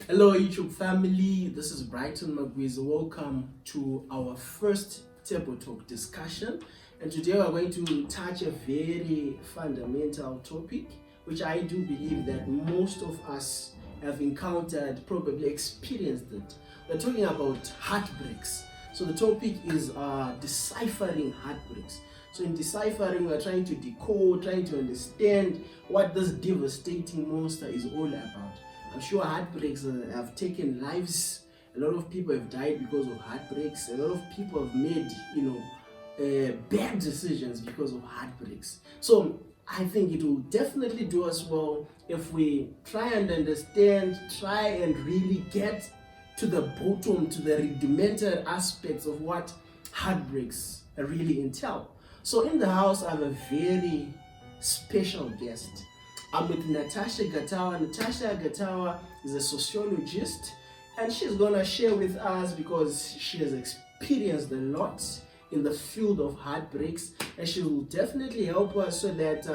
Hello YouTube family, this is Brighton Magwiza. Welcome to our first table talk discussion, and today we're going to touch a very fundamental topic which I do believe that most of us have encountered, probably experienced it. We're talking about heartbreaks. So the topic is deciphering heartbreaks. So in deciphering, we're trying to decode, trying to understand what this devastating monster is all about. I'm sure heartbreaks have taken lives. A lot of people have died because of heartbreaks. A lot of people have made, bad decisions because of heartbreaks. So I think it will definitely do us well if we try and understand, try and really get to the bottom, to the rudimentary aspects of what heartbreaks really entail. So in the house, I have a very special guest. I'm with Natasha Gatawa. Natasha Gatawa is a sociologist, and she's gonna share with us because she has experienced a lot in the field of heartbreaks, and she will definitely help us so that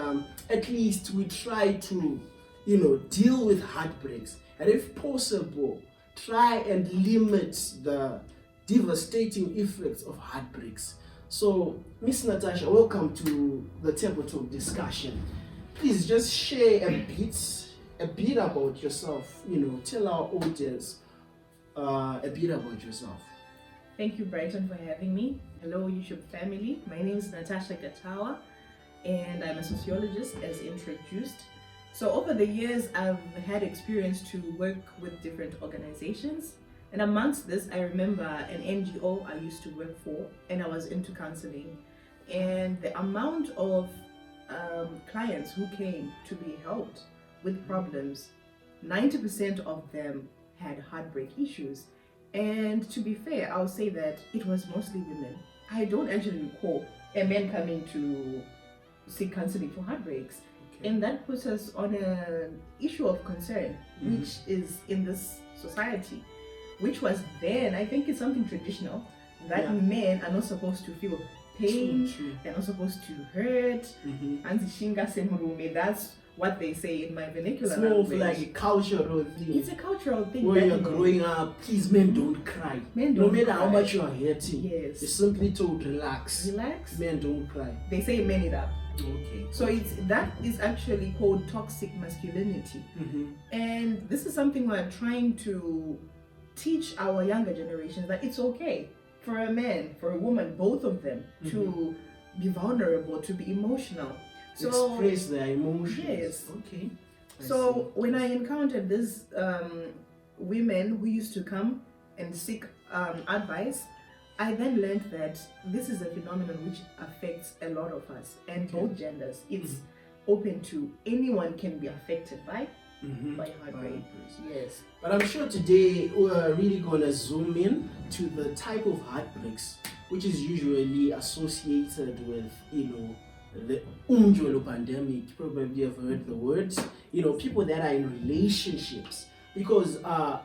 at least we try to, deal with heartbreaks, and if possible, try and limit the devastating effects of heartbreaks. So, Miss Natasha, welcome to the table talk discussion. Please just share a bit about yourself. Tell our audience a bit about yourself. Thank you, Brighton, for having me. Hello, YouTube family. My name is Natasha Gatawa, and I'm a sociologist, as introduced. So over the years, I've had experience to work with different organizations. And amongst this, I remember an NGO I used to work for, and I was into counseling. And the amount of clients who came to be helped with problems, 90% of them had heartbreak issues. And to be fair, I'll say that it was mostly women. I don't actually recall a man coming to seek counseling for heartbreaks. Okay. And that puts us on an issue of concern, which is in this society, which was then, I think it's something traditional, that men are not supposed to feel pain, they're not supposed to hurt, and that's what they say in my vernacular language. It's more of like a cultural thing. It's a cultural thing. When you're growing up, please, men don't cry. Men don't No matter cry. how much you are hurting, yes, you're simply told relax. Relax. Men don't cry. They say men it up. Okay. So that is actually called toxic masculinity. And this is something we're trying to teach our younger generations, that it's okay for a man, for a woman, both of them, to be vulnerable, to be emotional. So express their emotions. Yes. Okay. So when I encountered these women who used to come and seek advice, I then learned that this is a phenomenon which affects a lot of us, and both genders. It's open to anyone can be affected by heartbreak. Yes. But I'm sure today we're really gonna zoom in to the type of heartbreaks which is usually associated with, the Umjolo pandemic. Probably have heard the words. People that are in relationships, because the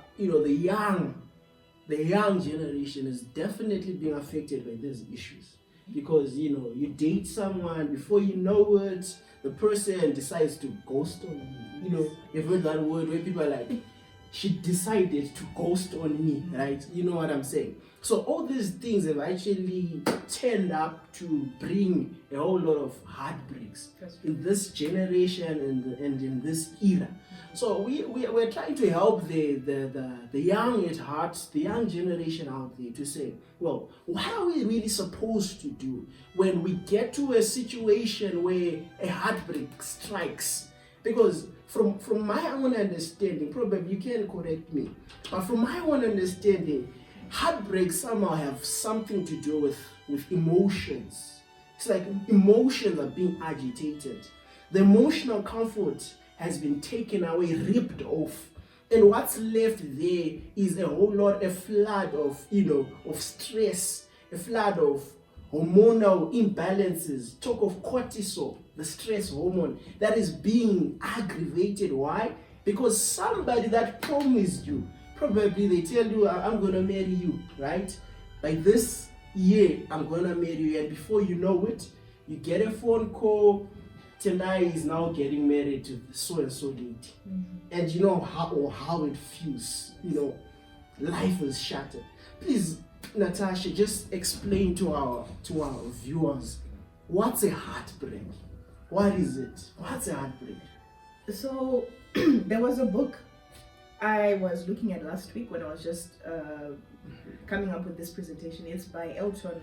young generation is definitely being affected by these issues. Because you date someone, before you know it, the person decides to ghost on you. You've heard that word where people are like, she decided to ghost on me, right? You know what I'm saying? So all these things have actually turned up to bring a whole lot of heartbreaks in this generation and in this era. So we're trying to help the young at heart, the young generation out there, to say, well, what are we really supposed to do when we get to a situation where a heartbreak strikes? Because from my own understanding, probably you can correct me, but from my own understanding, heartbreaks somehow have something to do with emotions. It's like emotions are being agitated. The emotional comfort has been taken away, ripped off. And what's left there is a flood of, of stress, a flood of hormonal imbalances. Talk of cortisol, the stress hormone that is being aggravated. Why? Because somebody that promised you, probably they tell you, I'm gonna marry you, right? By this year, I'm gonna marry you, and before you know it, you get a phone call Tendai is now getting married to so and so lady, and you know how it feels. You know, life is shattered. Please, Natasha, just explain to our viewers what's a heartbreak. What is it? What's a heartbreak? So there was a book I was looking at last week when I was just coming up with this presentation. It's by Elton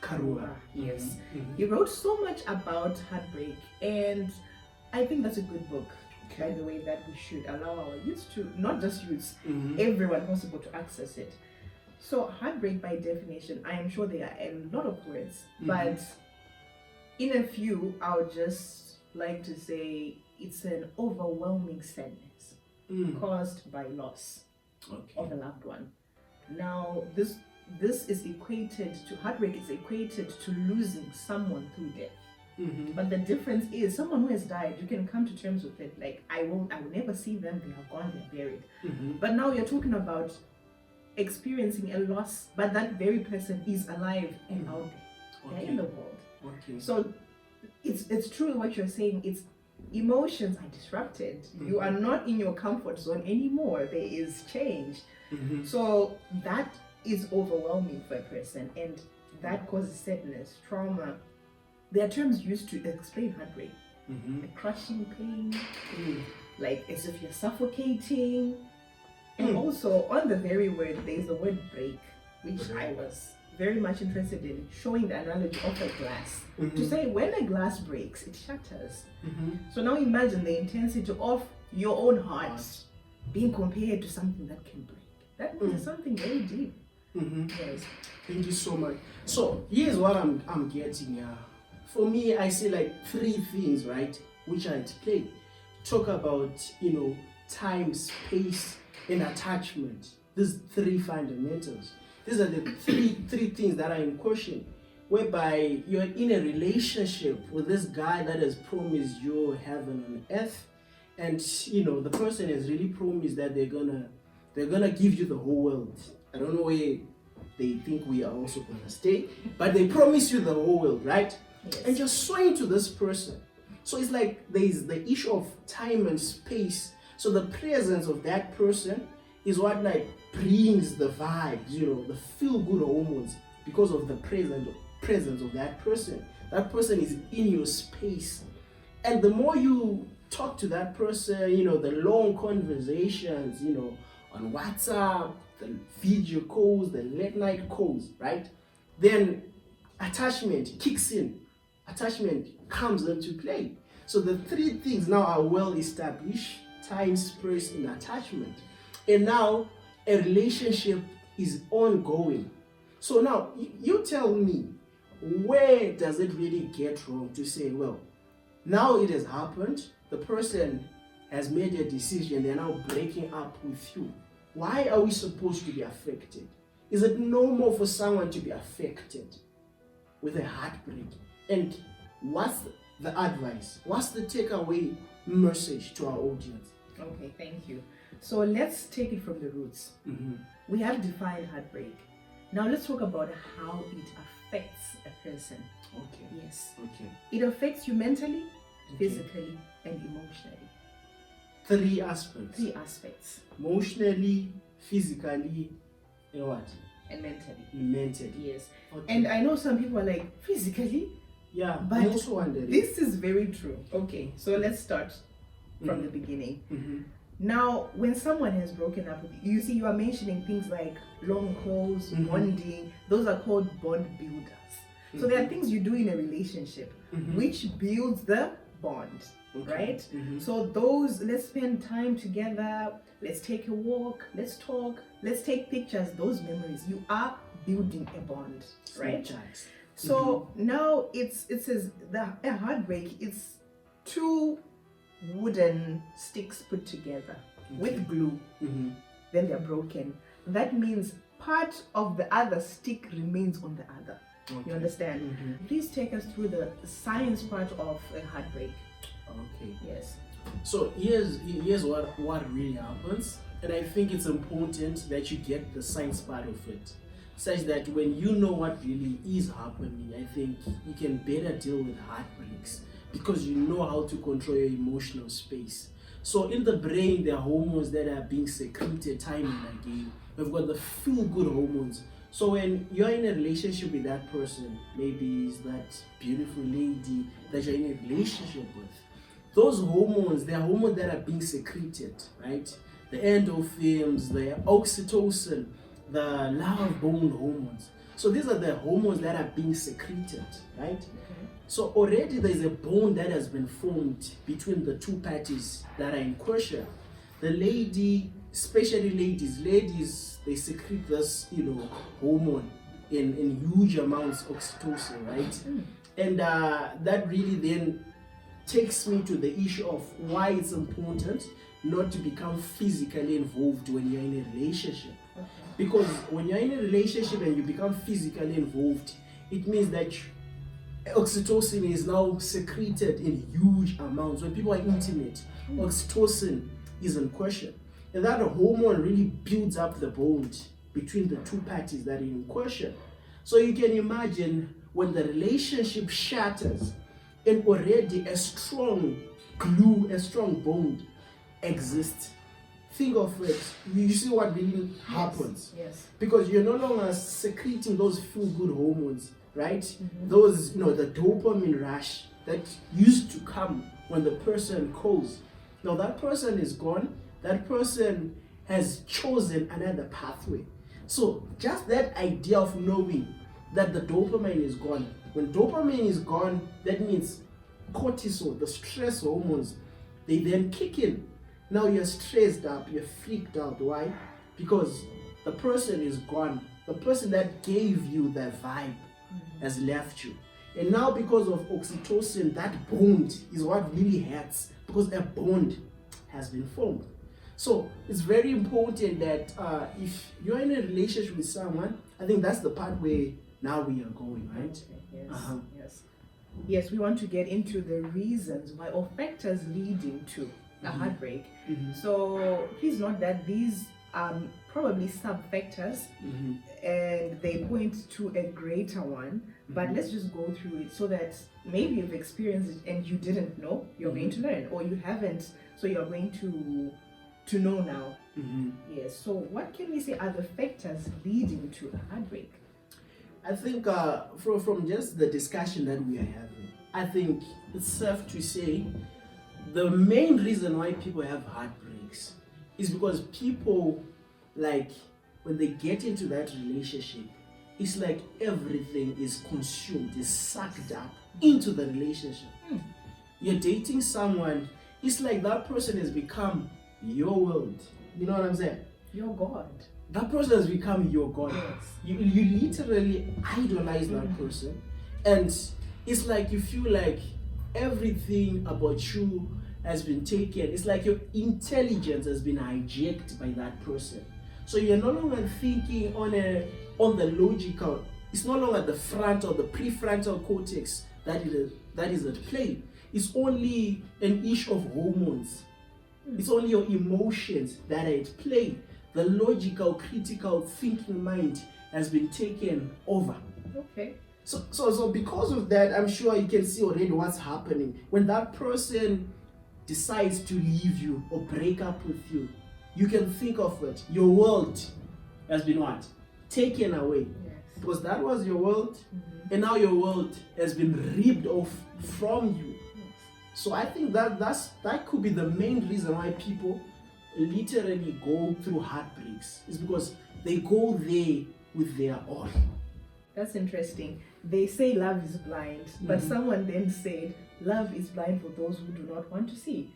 Karua. Yes. He wrote so much about heartbreak, and I think that's a good book. By the way, that we should allow our youth to, not just youths, everyone possible to access it. So heartbreak by definition, I am sure there are a lot of words, but in a few, I would just like to say it's an overwhelming sadness caused by loss of a loved one. Now, this is equated to, heartbreak is equated to losing someone through death. But the difference is, someone who has died, you can come to terms with it. Like, I will never see them, they are gone, they're buried. But now you're talking about experiencing a loss, but that very person is alive and out there. They're in the world. So it's true what you're saying. It's emotions are disrupted. You are not in your comfort zone anymore. There is change. So that is overwhelming for a person, and that causes sadness, trauma. There are terms used to explain heartbreak. A crushing pain, like as if you're suffocating. And also on the very word, there is the word break, which I was very much interested in, showing the analogy of a glass. To say when a glass breaks, it shatters. So now imagine the intensity of your own heart being compared to something that can break. That means something very deep. Yes. Thank you so much. So here's what I'm getting here. For me, I see like three things, right, which I explain. Talk about, time, space, and attachment. These three fundamentals. These are the three things that are in question, whereby you're in a relationship with this guy that has promised you heaven on earth, and the person has really promised that they're gonna give you the whole world. I don't know where they think we are also gonna stay, but they promise you the whole world, right? Yes. And you're swaying to this person. So it's like there's the issue of time and space. So the presence of that person is what like brings the vibes, the feel-good hormones, because of the presence of that person. That person is in your space. And the more you talk to that person, the long conversations, on WhatsApp, the video calls, the late night calls, right? Then attachment kicks in. Attachment comes into play. So the three things now are well established: time, space, and attachment. And now a relationship is ongoing. So now you tell me, where does it really get wrong to say, well, now it has happened, the person has made a decision, they're now breaking up with you. Why are we supposed to be affected? Is it normal for someone to be affected with a heartbreak? And what's the advice? What's the takeaway message to our audience? Okay, thank you. So let's take it from the roots. We have defined heartbreak. Now let's talk about how it affects a person. Okay. Yes. Okay. It affects you mentally, physically, and emotionally. Three aspects. Three aspects. Emotionally, physically, and what? And mentally. Mentally. Yes. Okay. And I know some people are like, physically? Yeah, but I'm also wondering. This is very true. Okay, so let's start from the beginning. Now, when someone has broken up with you, see, you are mentioning things like long calls, bonding. Those are called bond builders. So there are things you do in a relationship which builds the bond, right? So those, let's spend time together, let's take a walk, let's talk, let's take pictures, those memories. You are building a bond, right? So now it says a heartbreak, it's two wooden sticks put together with glue, then they're broken. That means part of the other stick remains on the other. You understand? Please take us through the science part of a heartbreak. Okay. Yes. So here's what really happens, and I think it's important that you get the science part of it, such that when you know what really is happening, I think you can better deal with heartbreaks. because you know how to control your emotional space. So in the brain, there are hormones that are being secreted time and again. We've got the feel-good hormones. So when you're in a relationship with that person, maybe it's that beautiful lady that you're in a relationship with, those hormones, they're hormones that are being secreted, right? The endorphins, the oxytocin, the love bone hormones. So these are the hormones that are being secreted, right? Okay. So already there's a bond that has been formed between the two parties that are in question. The lady, especially ladies, they secrete this, hormone in huge amounts, oxytocin, right? And that really then takes me to the issue of why it's important not to become physically involved when you're in a relationship. Okay. Because when you're in a relationship and you become physically involved, it means that oxytocin is now secreted in huge amounts. When people are intimate, oxytocin is in question. And that hormone really builds up the bond between the two parties that are in question. So you can imagine when the relationship shatters and already a strong glue, a strong bond exists. Think of it. You see what really happens. Yes. Because you're no longer secreting those feel-good hormones, right? Those, the dopamine rush that used to come when the person calls. Now that person is gone. That person has chosen another pathway. So just that idea of knowing that the dopamine is gone. When dopamine is gone, that means cortisol, the stress hormones, they then kick in. Now you're stressed up, you're freaked out. Why? Because the person is gone. The person that gave you that vibe has left you. And now because of oxytocin, that bond is what really hurts, because a bond has been formed. So it's very important that if you're in a relationship with someone, I think that's the part where now we are going, right? Okay. Yes. Yes, we want to get into the reasons why, or factors leading to a heartbreak. So please note that these are probably sub-factors and they point to a greater one. But let's just go through it so that maybe you've experienced it and you didn't know, you're going to learn, or you haven't, so you're going to know now. Yes. So what can we say are the factors leading to a heartbreak? I think from just the discussion that we are having, I think it's safe to say the main reason why people have heartbreaks is because people, like, when they get into that relationship, it's like everything is consumed, is sucked up into the relationship. You're dating someone, it's like that person has become your world. You know what I'm saying? Your God. That person has become your God. Yes. You literally idolize that person, and it's like you feel like everything about you has been taken. It's like your intelligence has been hijacked by that person. So you're no longer thinking on the logical. It's no longer the front or the prefrontal cortex that is at play. It's only an issue of hormones. It's only your emotions that are at play. The logical, critical thinking mind has been taken over. Okay. So because of that, I'm sure you can see already what's happening. When that person decides to leave you or break up with you, you can think of it. Your world has been what? Taken away. Yes. Because that was your world, and now your world has been ripped off from you. Yes. So I think that could be the main reason why people literally go through heartbreaks. Is because they go there with their all. That's interesting. They say love is blind, but someone then said love is blind for those who do not want to see.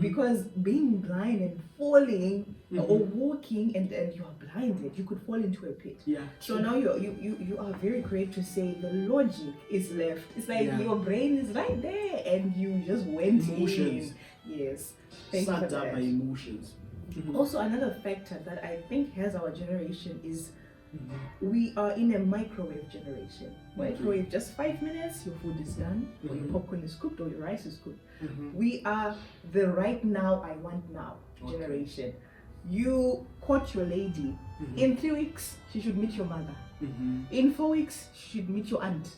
Because being blind and falling or walking and you are blinded, you could fall into a pit. Yeah. So now you are very correct to say the logic is left. It's like your brain is right there and you just went Emotions. in. Yes. Thank you for Sucked up that. by emotions. Also, another factor that I think has our generation is we are in a microwave generation. Microwave, just 5 minutes, your food is done, or your popcorn is cooked, or your rice is cooked. We are the right now, I want now generation. You caught your lady. In 3 weeks, she should meet your mother. In 4 weeks, she should meet your aunt.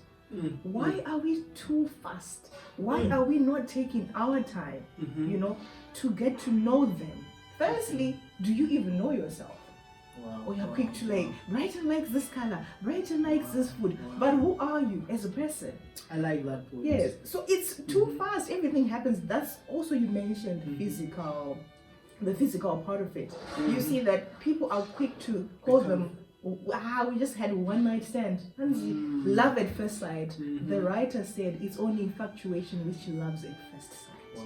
Why are we too fast? Why are we not taking our time, to get to know them? Firstly, do you even know yourself? Wow. Or you're quick to like, Brighton likes this color, Brighton likes this food. But who are you as a person? I like that point. Yes. So it's too fast. Everything happens. That's also, you mentioned the physical part of it. You see that people are quick to call them, we just had a one night stand. Love at first sight. The writer said it's only infatuation which loves at first sight. Wow.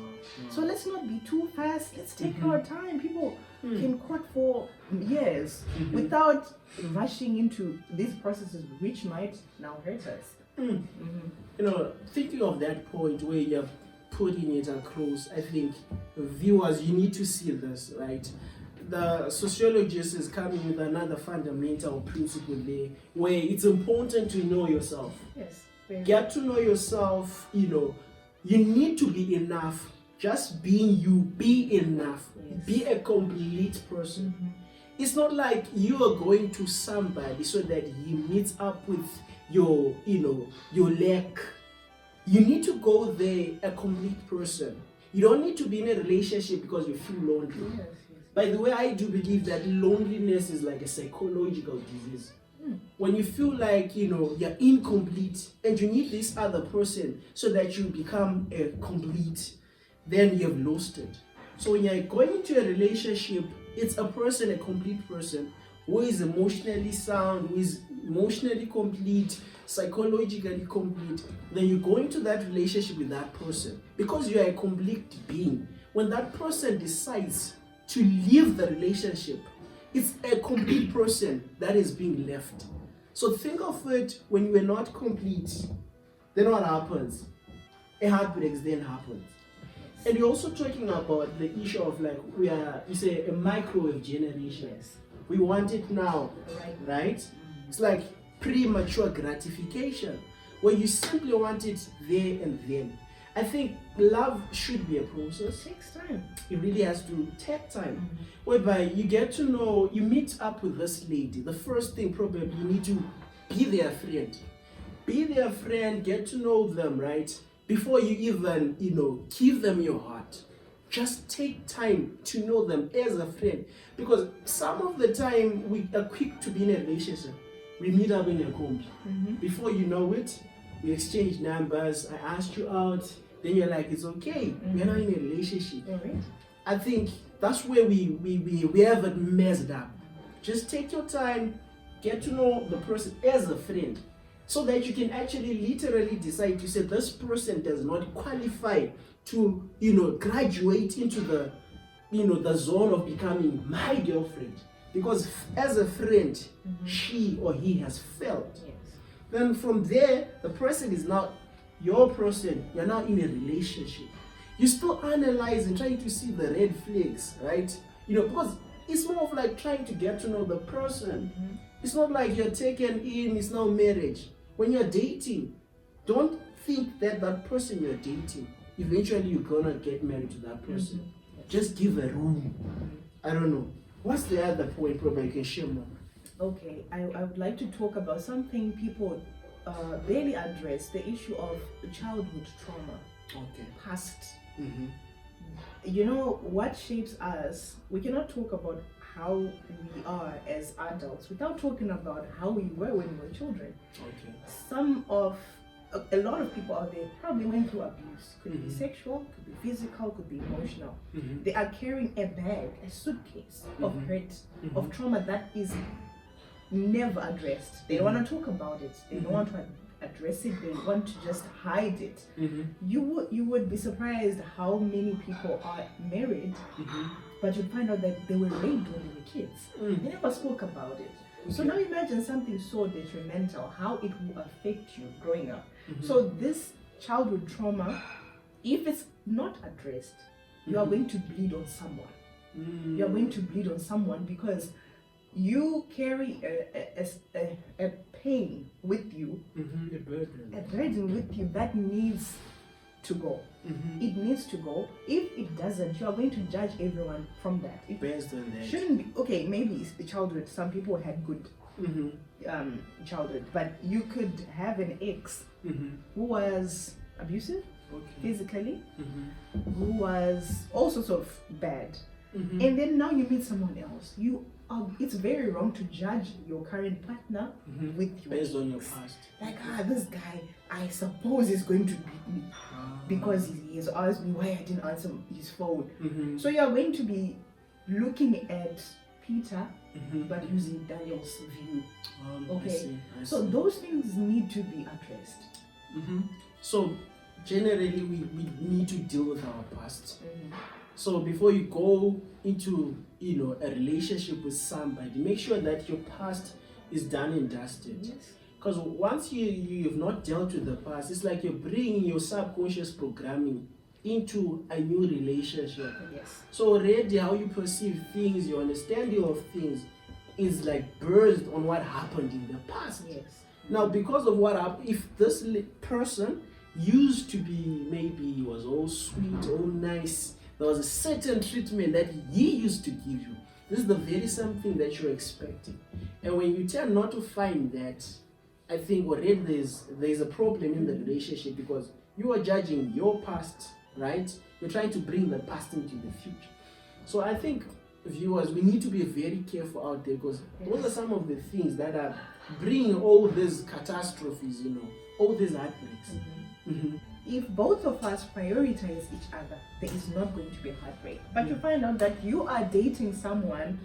So let's not be too fast. Let's take our time. People can court for years without rushing into these processes, which might now hurt us. Thinking of that point where you're putting it across, I think viewers, you need to see this, right? The sociologist is coming with another fundamental principle there, where it's important to know yourself. Yes. Get to know yourself. You need to be enough. Just being you, be enough. Yes. Be a complete person. It's not like you are going to somebody so that he meets up with your lack. You need to go there a complete person. You don't need to be in a relationship because you feel lonely. Yes. By the way, I do believe that loneliness is like a psychological disease. When you feel like, you're incomplete and you need this other person so that you become a complete, then you've lost it. So when you're going into a relationship, it's a person, a complete person, who is emotionally sound, who is emotionally complete, psychologically complete. Then you go into that relationship with that person because you are a complete being. When that person decides to leave the relationship, it's a complete person that is being left. So think of it, when you are not complete, then what happens? A heartbreaks then happens. And you're also talking about the issue of like, you say a microwave generation. Yes. We want it now, right? It's like premature gratification, where you simply want it there and then. I think love should be a process. It takes time. It really has to take time, whereby you get to know, you meet up with this lady. The first thing, probably you need to be their friend. Be their friend, get to know them, right? Before you even, give them your heart. Just take time to know them as a friend. Because some of the time we are quick to be in a relationship. We meet up in a combi. Before you know it, we exchange numbers. I asked you out. Then you're like, it's okay. We're not in a relationship. I think that's where we haven't messed up. Just take your time, get to know the person as a friend, so that you can actually literally decide to say this person does not qualify to, graduate into the, the zone of becoming my girlfriend. Because as a friend, she or he has failed. Yes. Then from there, the person is now your person. You're now in a relationship. You still analyze and trying to see the red flags, right? Because it's more of like trying to get to know the person. It's not like you're taken in, it's now marriage. When you're dating, don't think that that person you're dating, eventually you're gonna get married to that person. Just give a room. I don't know. What's the other point, probably you can share more? Okay, I would like to talk about something people barely address, the issue of childhood trauma. Okay. Past. What shapes us. We cannot talk about how we are as adults without talking about how we were when we were children. Okay. A lot of people out there probably went through abuse. Could be sexual, could be physical, could be emotional. They are carrying a bag, a suitcase of hurt, of trauma that is never addressed. They don't want to talk about it. They don't want to address it. They want to just hide it. You would be surprised how many people are married, but you'd find out that they were raped when they were kids. They never spoke about it. So now imagine something so detrimental, how it will affect you growing up. So this childhood trauma, if it's not addressed, you are going to bleed on someone. You are going to bleed on someone because you carry a pain with you, a burden with you that needs to go. It needs to go. If it doesn't, you are going to judge everyone from that. It based on that. Shouldn't be. Okay, maybe it's the childhood. Some people had good childhood, but you could have an ex who was abusive physically, who was all sorts of bad, and then now you meet someone else. It's very wrong to judge your current partner with your based on your ex. past. Like, this guy, I suppose is going to beat me because he has asked me why I didn't answer his phone. So you are going to be looking at Peter, but using Daniel's view. Okay, I see. so those things need to be addressed. So generally, we need to deal with our past. So before you go into a relationship with somebody, make sure that your past is done and dusted. Because once you've not dealt with the past, it's like you're bringing your subconscious programming into a new relationship. So already how you perceive things, your understanding of things is like based on what happened in the past. Now, because of what happened, if this person used to be, maybe he was all sweet, all nice, there was a certain treatment that he used to give you. This is the very same thing that you're expecting. And when you tend not to find that, I think already there's a problem in the relationship, because you are judging your past, right? You're trying to bring the past into the future. So I think, viewers, we need to be very careful out there, because those are some of the things that are bringing all these catastrophes, all these heartbreaks. If both of us prioritize each other, there is not going to be a heartbreak. But you find out that you are dating someone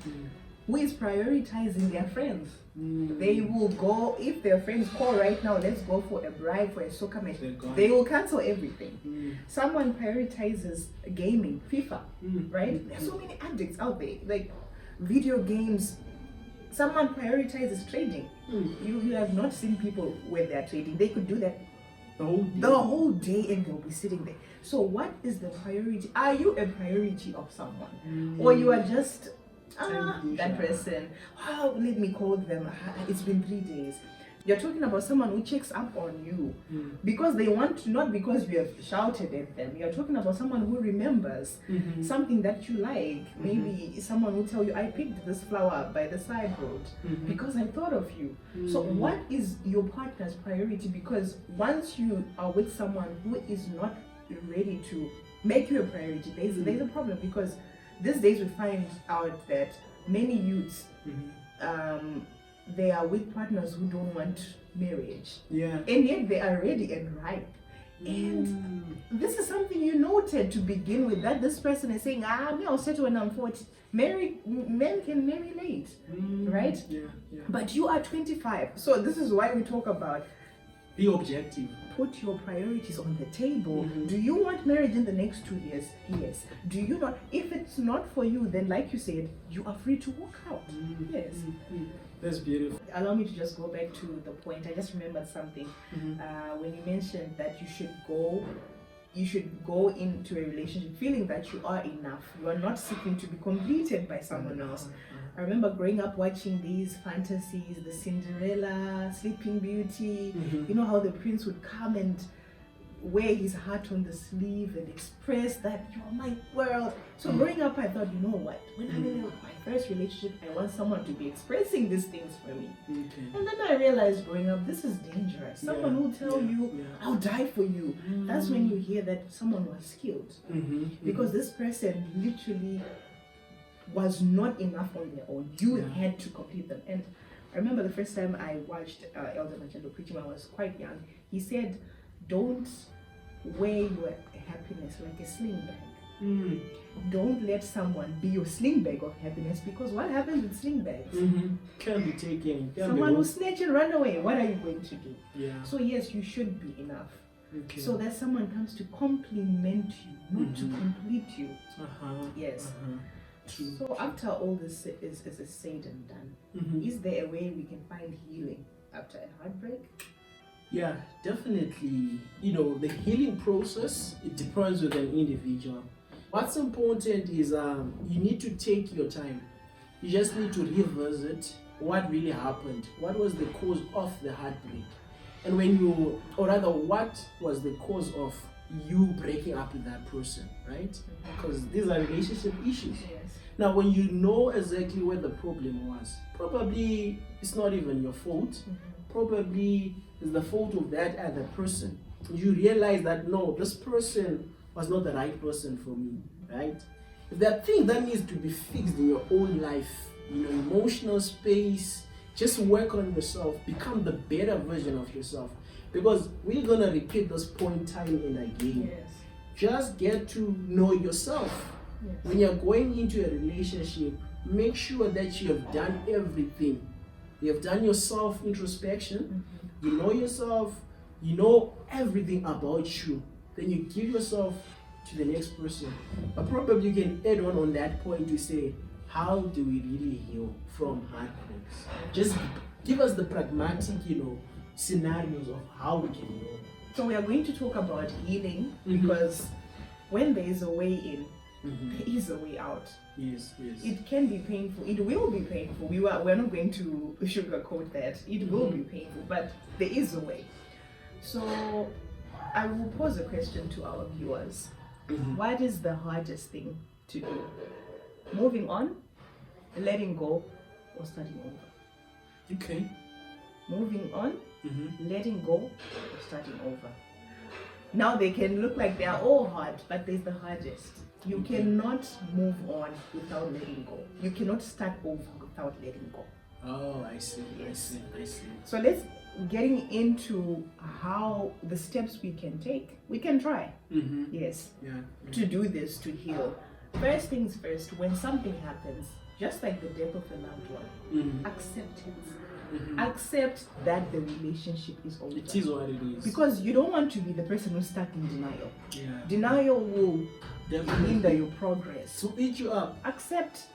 who is prioritizing their friends. They will go, if their friends call right now, let's go for a bribe, for a soccer match, they will cancel everything. Someone prioritizes gaming, FIFA, right? There's so many addicts out there, like video games. Someone prioritizes trading. You have not seen people when they're trading. They could do that the whole day and they'll be sitting there. So what is the priority? Are you a priority of someone? Or you are just that person, let me call them, it's been 3 days. You're talking about someone who checks up on you because they want to, not because you have shouted at them. You're talking about someone who remembers something that you like. Maybe someone will tell you, I picked this flower by the side road because I thought of you. So what is your partner's priority? Because once you are with someone who is not ready to make you a priority, there's a problem, because these days we find out that many youths they are with partners who don't want marriage, and yet they are ready and ripe. And this is something you noted to begin with, that this person is saying, me, I'll settle when I'm 40. Men can marry late, right? But you are 25. So this is why we talk about be objective. Put your priorities on the table. Do you want marriage in the next 2 years? Yes. Do you not? If it's not for you, then like you said, you are free to walk out. Yes. That's beautiful. Allow me to just go back to the point. I just remembered something when you mentioned that you should go into a relationship feeling that you are enough. You are not seeking to be completed by someone else. I remember growing up watching these fantasies, the Cinderella, Sleeping Beauty. You know how the prince would come and wear his heart on the sleeve and express that you are my world. So growing up, I thought, you know what? When I'm in my first relationship, I want someone to be expressing these things for me. And then I realized growing up, this is dangerous. Someone will tell you, I'll die for you. That's when you hear that someone was killed. Because this person literally was not enough on their own. You had to complete them. And I remember the first time I watched Elder Machado preaching, I was quite young. He said, don't wear your happiness like a sling bag. Don't let someone be your sling bag of happiness, because what happens with sling bags? Can be taken. Someone will snatch and run away. What are you going to do? Yeah. So yes, you should be enough. So that someone comes to complement you, not to complete you. Yes. True. So after all this is said and done, is there a way we can find healing after a heartbreak? Yeah, definitely. The healing process, it depends with an individual. What's important is you need to take your time. You just need to revisit what really happened. What was the cause of the heartbreak? And what was the cause of you breaking up with that person, right? Because these are relationship issues. Yes. Now, when you know exactly where the problem was, probably it's not even your fault. Probably it's the fault of that other person. You realize that no, this person was not the right person for me, right? If there are things that needs to be fixed in your own life, emotional space, just work on yourself, become the better version of yourself. Because we're gonna repeat this point time and again. Yes. Just get to know yourself. Yes. When you're going into a relationship, make sure that you have done everything. You have done your self introspection. You know yourself. You know everything about you. Then you give yourself to the next person. But probably you can add on that point to say, how do we really heal from heartbreaks? Just give us the pragmatic, scenarios of how we can heal. So we are going to talk about healing because when there is a way in, there is a way out. Yes. It can be painful. It will be painful. We're not going to sugarcoat that. It will be painful, but there is a way. So I will pose a question to our viewers. What is the hardest thing to do? Moving on, letting go, or starting over? Okay. Moving on, letting go, or starting over. Now they can look like they are all hard, but there's the hardest. You cannot move on without letting go. You cannot start over without letting go. Oh, I see. Yes. I see. So let's getting into how the steps we can take. We can try. Yes. Yeah. To do this, to heal. First things first, when something happens, just like the death of a loved one, accept it. Accept that the relationship is over. It is what it is. Because you don't want to be the person who's stuck in denial. Yeah. Denial will Definitely hinder your progress. To eat you up. Accept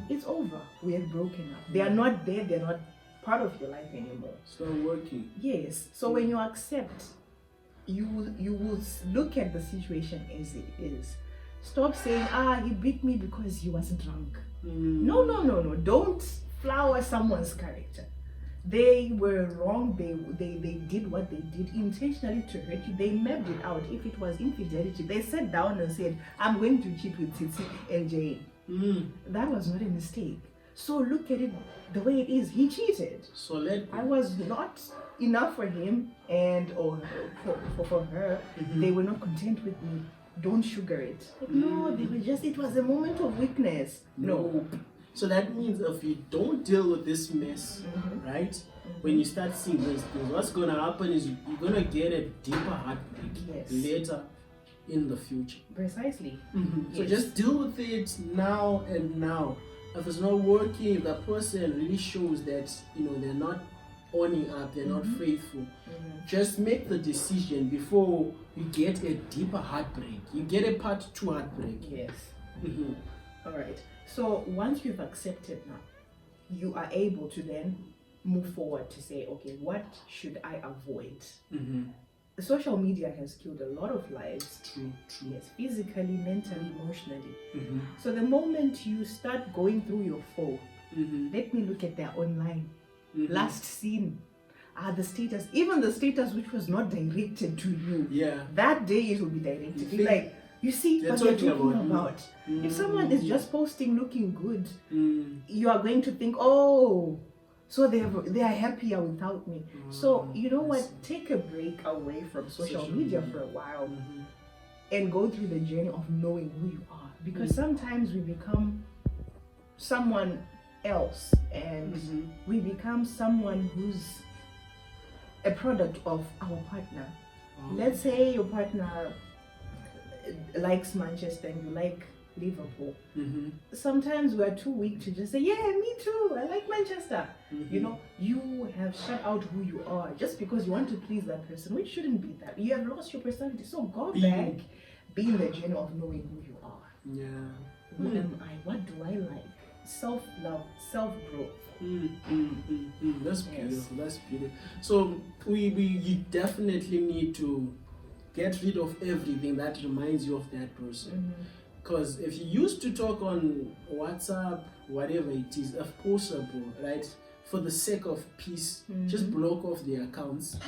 it's over. We have broken up. They are not there. They're not part of your life anymore. It's not working. Yes. So when you accept, you will look at the situation as it is. Stop saying, he beat me because he was drunk. No. Don't flower someone's character. They were wrong. They did what they did intentionally to hurt you. They mapped it out. If it was infidelity, they sat down and said, I'm going to cheat with Titi and Jane. That was not a mistake. So look at it the way it is. He cheated. So I was not enough for him or for her. They were not content with me. Don't sugar it. No, they were it was a moment of weakness. No. So that means if you don't deal with this mess, right? When you start seeing these things, what's gonna happen is you're gonna get a deeper heartbreak later in the future. Precisely. So just deal with it now and now. If it's not working, if that person really shows that they're not owning up, they're not faithful, just make the decision before you get a deeper heartbreak. You get a part 2 heartbreak. Yes. All right. So once you've accepted now, you are able to then move forward to say, okay, what should I avoid? Social media has killed a lot of lives. True. Yes, physically, mentally, emotionally. So the moment you start going through your phone, let me look at their online. Last seen. The status, even the status which was not directed to you. Yeah. That day it will be directed. It's like, you see what they're talking about. If someone is just posting looking good, you are going to think, so they are happier without me. So you know what? Take a break away from social media for a while and go through the journey of knowing who you are. Because sometimes we become someone else and we become someone who's a product of our partner. Let's say your partner likes Manchester and you like Liverpool. Sometimes we are too weak to just say, yeah, me too, I like Manchester. You have shut out who you are just because you want to please that person, which shouldn't be that. You have lost your personality. So go back, be in the journey of knowing who you are. Yeah. Who am I? What do I like? Self-love, self-growth. That's beautiful. That's beautiful. So you definitely need to get rid of everything that reminds you of that person. Because if you used to talk on WhatsApp, whatever it is, if possible, right, for the sake of peace, just block off the accounts.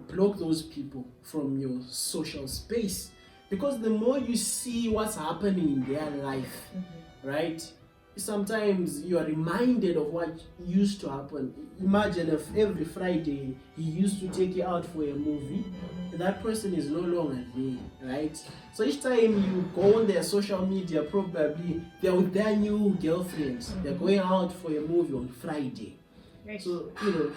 block those people from your social space, because the more you see what's happening in their life, right? Sometimes you are reminded of what used to happen. Imagine if every Friday he used to take you out for a movie, that person is no longer there, right? So each time you go on their social media, probably they're with their new girlfriends. They're going out for a movie on Friday. Right. So, the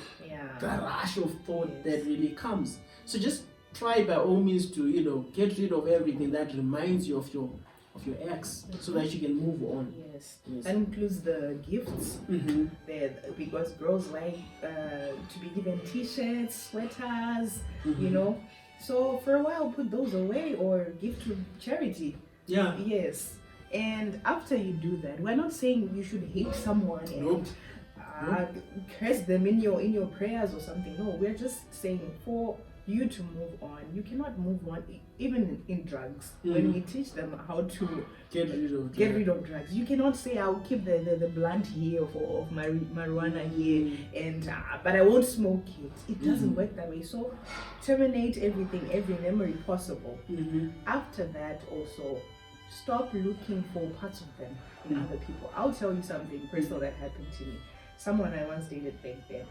rush of thought that really comes. So just try by all means to, get rid of everything that reminds you of your ex, so that you can move on. Yes. That includes the gifts. Because girls like to be given t-shirts, sweaters, So for a while, put those away or give to charity. Yeah. Yes. And after you do that, we're not saying you should hate someone and curse them in your prayers or something. No, we're just saying for you to move on. You cannot move on even in drugs. When we teach them how to get rid of drugs, you cannot say I'll keep the blunt here of my marijuana here and but I won't smoke it. It doesn't work that way. So terminate everything, every memory possible. After that, also stop looking for parts of them in other people. I'll tell you something personal that happened to me. Someone I once dated back then.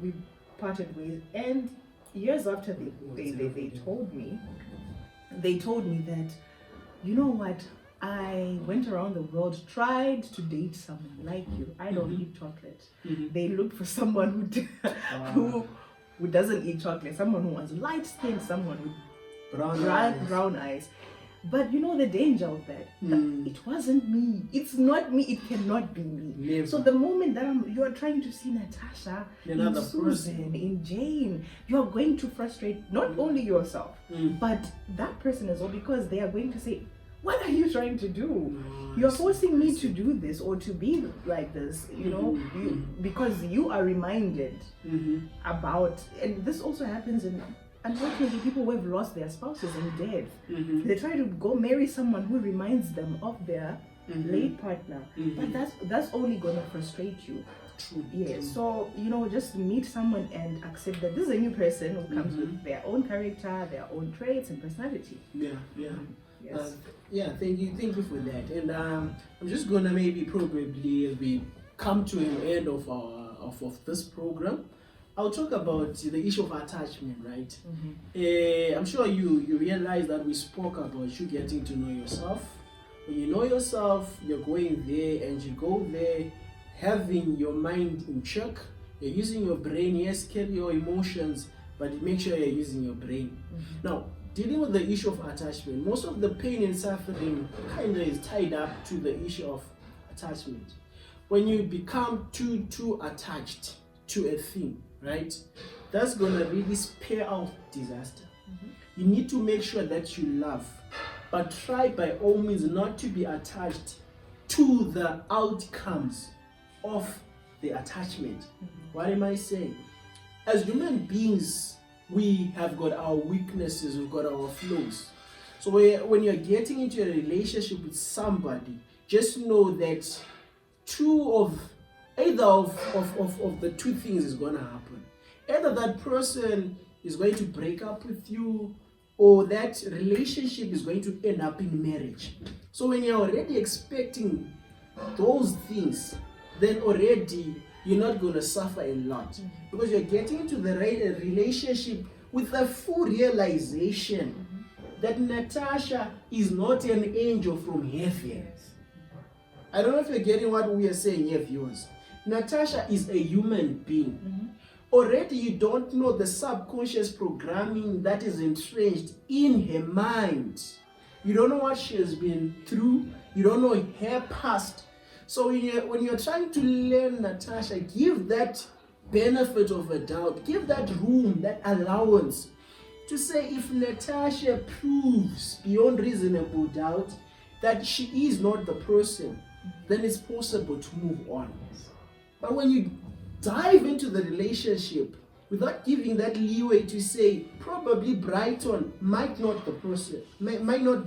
We parted ways, and years after they told me that, you know what, I went around the world, tried to date someone like you. I don't eat chocolate. They looked for someone who doesn't eat chocolate, someone who has light skin, someone with brown eyes. But you know the danger of that. It wasn't me. It's not me. It cannot be me. Never. So the moment that you are trying to see Natasha, another in Susan, in Jane, you are going to frustrate not only yourself, but that person as well, because they are going to say, what are you trying to do? You're forcing me to do this or to be like this, because you are reminded about, and this also happens in, unfortunately, people who have lost their spouses and dead, they try to go marry someone who reminds them of their late partner, but that's only gonna frustrate you. So just meet someone and accept that this is a new person who comes with their own character, their own traits and personality. Yes. Thank you for that. And I'm just gonna probably as we come to an end of our of this program, I'll talk about the issue of attachment, right? I'm sure you realize that we spoke about you getting to know yourself. When you know yourself, you're going there, and you go there having your mind in check. You're using your brain. Yes, carry your emotions, but make sure you're using your brain. Now, dealing with the issue of attachment, most of the pain and suffering kind of is tied up to the issue of attachment. When you become too attached to a thing, right, that's gonna really spare out disaster. You need to make sure that you love, but try by all means not to be attached to the outcomes of the attachment. What am I saying? As human beings, we have got our weaknesses, we've got our flaws. So when you're getting into a relationship with somebody, just know that either of the two things is going to happen. Either that person is going to break up with you, or that relationship is going to end up in marriage. So when you're already expecting those things, then already you're not going to suffer a lot, because you're getting into the relationship with a full realization that Natasha is not an angel from heaven. I don't know if you're getting what we are saying here, viewers. Natasha is a human being. Already you don't know the subconscious programming that is entrenched in her mind. You don't know what she has been through. You don't know her past. So when you're trying to learn Natasha, give that benefit of a doubt. Give that room, that allowance to say, if Natasha proves beyond reasonable doubt that she is not the person, then it's possible to move on. But when you dive into the relationship without giving that leeway to say, probably Brighton might not be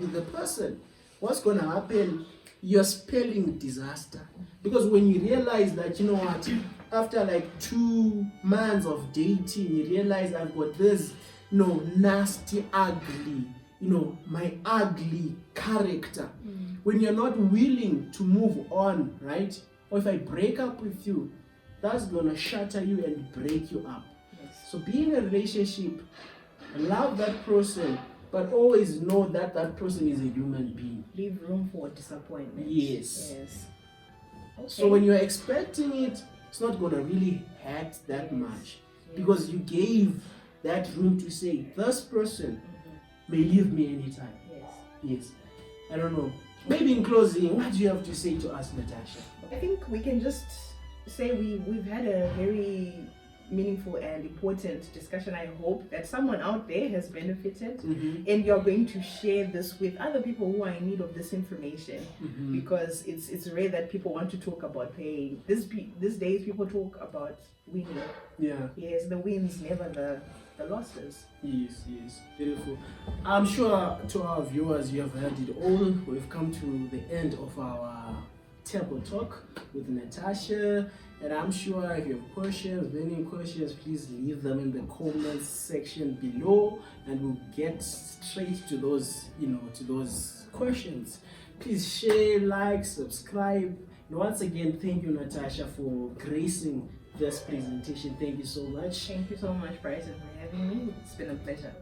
the person, what's going to happen? You're spelling disaster. Because when you realize that, you know what, after like 2 months of dating, you realize I've got this, nasty, ugly, my ugly character. When you're not willing to move on, right? Or if I break up with you, that's gonna shatter you and break you up. Yes. So be in a relationship, love that person, but always know that that person is a human being. Leave room for disappointment. Yes. Yes. Okay. So when you're expecting it, it's not gonna really hurt that much, because you gave that room to say, this person may leave me anytime. Yes. I don't know. Maybe in closing, what do you have to say to us, Natasha? I think we can just say we've had a very meaningful and important discussion. I hope that someone out there has benefited, and you're going to share this with other people who are in need of this information, because it's rare that people want to talk about pain. These days people talk about winning. Yeah. Yes, the wins, never the losses. Yes, beautiful. I'm sure to our viewers you have heard it all. We've come to the end of our table talk with Natasha, and I'm sure if you have questions, burning questions, please leave them in the comments section below, and we'll get straight to those, to those questions. Please share, like, subscribe. And once again, thank you, Natasha, for gracing this presentation. Thank you so much. Thank you so much, Bryson, for having me. It's been a pleasure.